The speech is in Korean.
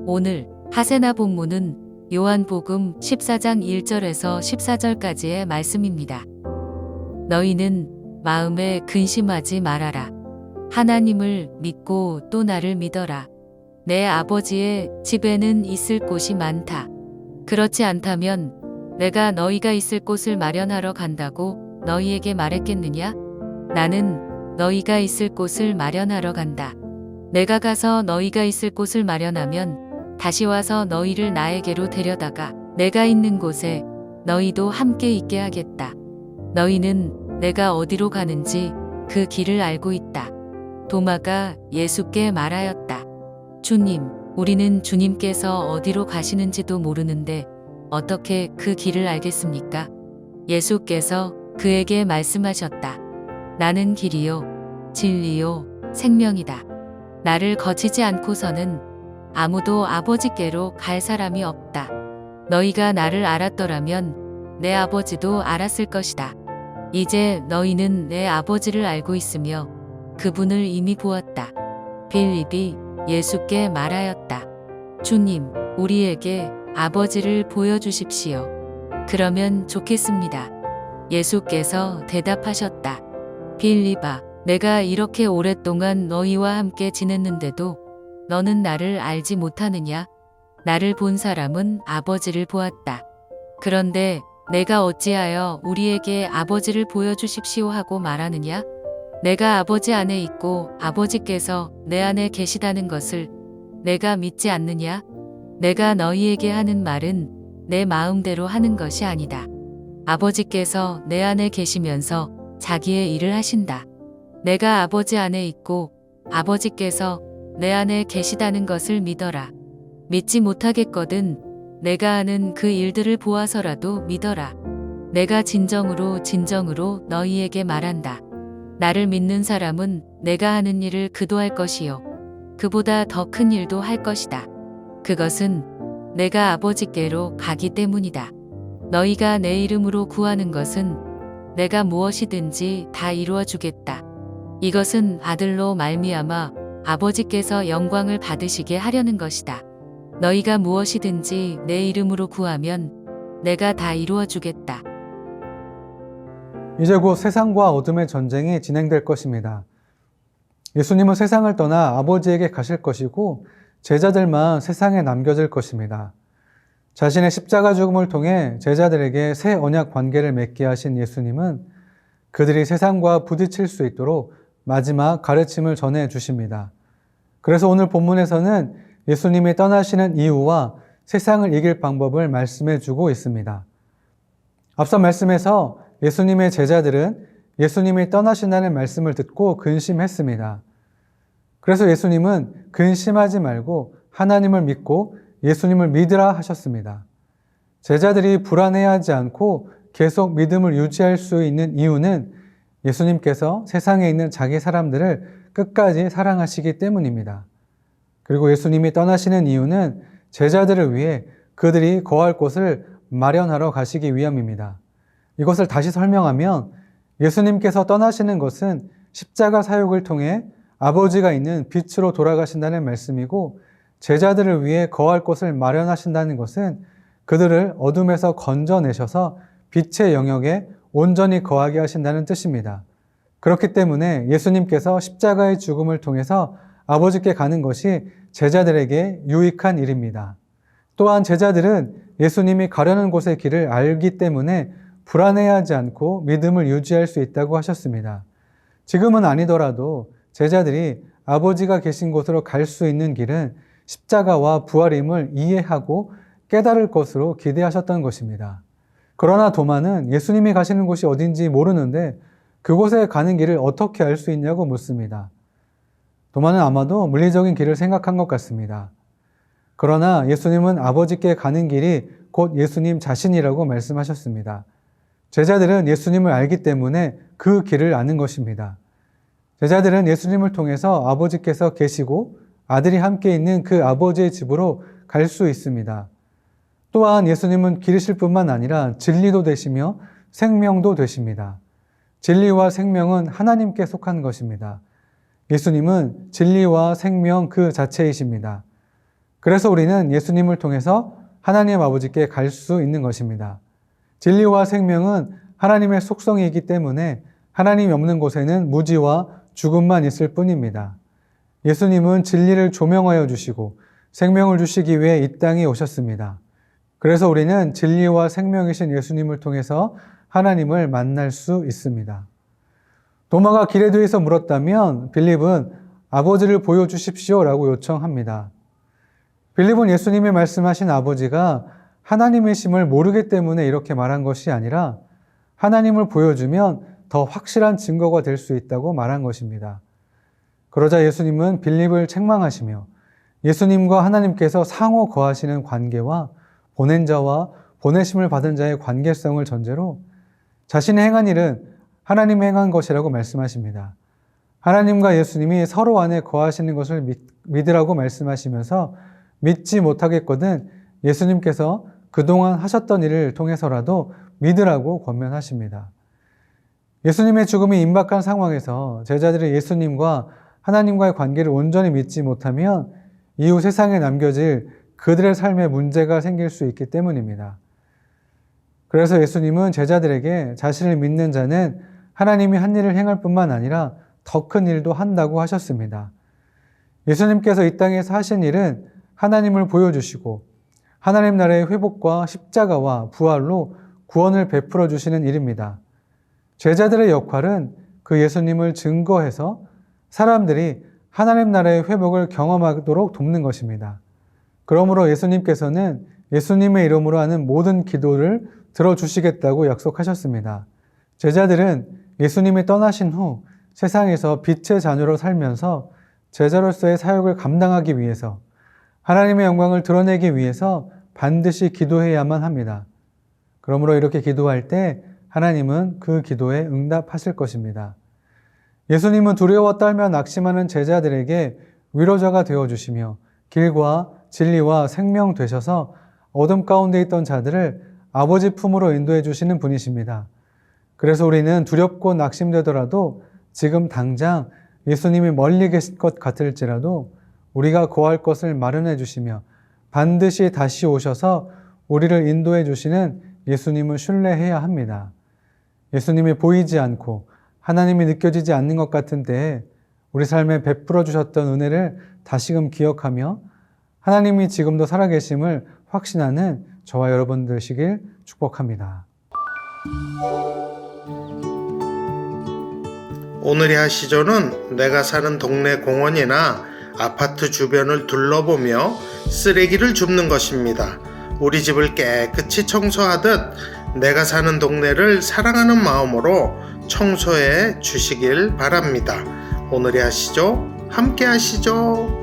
오늘 하세나 본문은 요한복음 14장 1절에서 14절까지의 말씀입니다. 너희는 마음에 근심하지 말아라. 하나님을 믿고 또 나를 믿어라. 내 아버지의 집에는 있을 곳이 많다. 그렇지 않다면 내가 너희가 있을 곳을 마련하러 간다고 너희에게 말했겠느냐? 나는 너희가 있을 곳을 마련하러 간다. 내가 가서 너희가 있을 곳을 마련하면 다시 와서 너희를 나에게로 데려다가 내가 있는 곳에 너희도 함께 있게 하겠다. 너희는 내가 어디로 가는지 그 길을 알고 있다. 도마가 예수께 말하였다. 주님, 우리는 주님께서 어디로 가시는지도 모르는데 어떻게 그 길을 알겠습니까? 예수께서 그에게 말씀하셨다. 나는 길이요, 진리요, 생명이다. 나를 거치지 않고서는 아무도 아버지께로 갈 사람이 없다. 너희가 나를 알았더라면 내 아버지도 알았을 것이다. 이제 너희는 내 아버지를 알고 있으며 그분을 이미 보았다. 빌립이 예수께 말하였다. 주님, 우리에게 아버지를 보여주십시오. 그러면 좋겠습니다. 예수께서 대답하셨다. 빌립아, 내가 이렇게 오랫동안 너희와 함께 지냈는데도 너는 나를 알지 못하느냐? 나를 본 사람은 아버지를 보았다. 그런데 내가 어찌하여 우리에게 아버지를 보여주십시오 하고 말하느냐? 내가 아버지 안에 있고 아버지께서 내 안에 계시다는 것을 내가 믿지 않느냐? 내가 너희에게 하는 말은 내 마음대로 하는 것이 아니다. 아버지께서 내 안에 계시면서 자기의 일을 하신다. 내가 아버지 안에 있고 아버지께서 내 안에 계시다는 것을 믿어라. 믿지 못하겠거든 내가 하는 그 일들을 보아서라도 믿어라. 내가 진정으로 너희에게 말한다. 나를 믿는 사람은 내가 하는 일을 그도 할 것이요. 그보다 더 큰 일도 할 것이다. 그것은 내가 아버지께로 가기 때문이다. 너희가 내 이름으로 구하는 것은 내가 무엇이든지 다 이루어 주겠다. 이것은 아들로 말미암아 아버지께서 영광을 받으시게 하려는 것이다. 너희가 무엇이든지 내 이름으로 구하면 내가 다 이루어 주겠다. 이제 곧 세상과 어둠의 전쟁이 진행될 것입니다. 예수님은 세상을 떠나 아버지에게 가실 것이고 제자들만 세상에 남겨질 것입니다. 자신의 십자가 죽음을 통해 제자들에게 새 언약 관계를 맺게 하신 예수님은 그들이 세상과 부딪힐 수 있도록 마지막 가르침을 전해 주십니다. 그래서 오늘 본문에서는 예수님이 떠나시는 이유와 세상을 이길 방법을 말씀해 주고 있습니다. 앞서 말씀에서 예수님의 제자들은 예수님이 떠나신다는 말씀을 듣고 근심했습니다. 그래서 예수님은 근심하지 말고 하나님을 믿고 예수님을 믿으라 하셨습니다. 제자들이 불안해하지 않고 계속 믿음을 유지할 수 있는 이유는 예수님께서 세상에 있는 자기 사람들을 끝까지 사랑하시기 때문입니다. 그리고 예수님이 떠나시는 이유는 제자들을 위해 그들이 거할 곳을 마련하러 가시기 위함입니다. 이것을 다시 설명하면 예수님께서 떠나시는 것은 십자가 사역을 통해 아버지가 있는 빛으로 돌아가신다는 말씀이고 제자들을 위해 거할 곳을 마련하신다는 것은 그들을 어둠에서 건져내셔서 빛의 영역에 온전히 거하게 하신다는 뜻입니다. 그렇기 때문에 예수님께서 십자가의 죽음을 통해서 아버지께 가는 것이 제자들에게 유익한 일입니다. 또한 제자들은 예수님이 가려는 곳의 길을 알기 때문에 불안해하지 않고 믿음을 유지할 수 있다고 하셨습니다. 지금은 아니더라도 제자들이 아버지가 계신 곳으로 갈 수 있는 길은 십자가와 부활임을 이해하고 깨달을 것으로 기대하셨던 것입니다. 그러나 도마는 예수님이 가시는 곳이 어딘지 모르는데 그곳에 가는 길을 어떻게 알 수 있냐고 묻습니다. 도마는 아마도 물리적인 길을 생각한 것 같습니다. 그러나 예수님은 아버지께 가는 길이 곧 예수님 자신이라고 말씀하셨습니다. 제자들은 예수님을 알기 때문에 그 길을 아는 것입니다. 제자들은 예수님을 통해서 아버지께서 계시고 아들이 함께 있는 그 아버지의 집으로 갈 수 있습니다. 또한 예수님은 길이실 뿐만 아니라 진리도 되시며 생명도 되십니다. 진리와 생명은 하나님께 속한 것입니다. 예수님은 진리와 생명 그 자체이십니다. 그래서 우리는 예수님을 통해서 하나님 아버지께 갈 수 있는 것입니다. 진리와 생명은 하나님의 속성이기 때문에 하나님이 없는 곳에는 무지와 죽음만 있을 뿐입니다. 예수님은 진리를 조명하여 주시고 생명을 주시기 위해 이 땅에 오셨습니다. 그래서 우리는 진리와 생명이신 예수님을 통해서 하나님을 만날 수 있습니다. 도마가 길에 대해서 물었다면 빌립은 아버지를 보여주십시오 라고 요청합니다. 빌립은 예수님이 말씀하신 아버지가 하나님이심을 모르기 때문에 이렇게 말한 것이 아니라 하나님을 보여주면 더 확실한 증거가 될 수 있다고 말한 것입니다. 그러자 예수님은 빌립을 책망하시며 예수님과 하나님께서 상호 거하시는 관계와 보낸 자와 보내심을 받은 자의 관계성을 전제로 자신이 행한 일은 하나님이 행한 것이라고 말씀하십니다. 하나님과 예수님이 서로 안에 거하시는 것을 믿으라고 말씀하시면서 믿지 못하겠거든 예수님께서 그동안 하셨던 일을 통해서라도 믿으라고 권면하십니다. 예수님의 죽음이 임박한 상황에서 제자들이 예수님과 하나님과의 관계를 온전히 믿지 못하면 이후 세상에 남겨질 그들의 삶에 문제가 생길 수 있기 때문입니다. 그래서 예수님은 제자들에게 자신을 믿는 자는 하나님이 한 일을 행할 뿐만 아니라 더 큰 일도 한다고 하셨습니다. 예수님께서 이 땅에서 하신 일은 하나님을 보여주시고 하나님 나라의 회복과 십자가와 부활로 구원을 베풀어 주시는 일입니다. 제자들의 역할은 그 예수님을 증거해서 사람들이 하나님 나라의 회복을 경험하도록 돕는 것입니다. 그러므로 예수님께서는 예수님의 이름으로 하는 모든 기도를 들어주시겠다고 약속하셨습니다. 제자들은 예수님이 떠나신 후 세상에서 빛의 자녀로 살면서 제자로서의 사역을 감당하기 위해서 하나님의 영광을 드러내기 위해서 반드시 기도해야만 합니다. 그러므로 이렇게 기도할 때 하나님은 그 기도에 응답하실 것입니다. 예수님은 두려워 떨며 낙심하는 제자들에게 위로자가 되어주시며 길과 진리와 생명 되셔서 어둠 가운데 있던 자들을 아버지 품으로 인도해 주시는 분이십니다. 그래서 우리는 두렵고 낙심되더라도 지금 당장 예수님이 멀리 계신 것 같을지라도 우리가 거할 것을 마련해 주시며 반드시 다시 오셔서 우리를 인도해 주시는 예수님을 신뢰해야 합니다. 예수님이 보이지 않고 하나님이 느껴지지 않는 것 같은 때에 우리 삶에 베풀어 주셨던 은혜를 다시금 기억하며 하나님이 지금도 살아계심을 확신하는 저와 여러분 되시길 축복합니다. 오늘의 하시조는 내가 사는 동네 공원이나 아파트 주변을 둘러보며 쓰레기를 줍는 것입니다. 우리 집을 깨끗이 청소하듯 내가 사는 동네를 사랑하는 마음으로 청소해 주시길 바랍니다. 오늘의 하시조 함께 하시죠.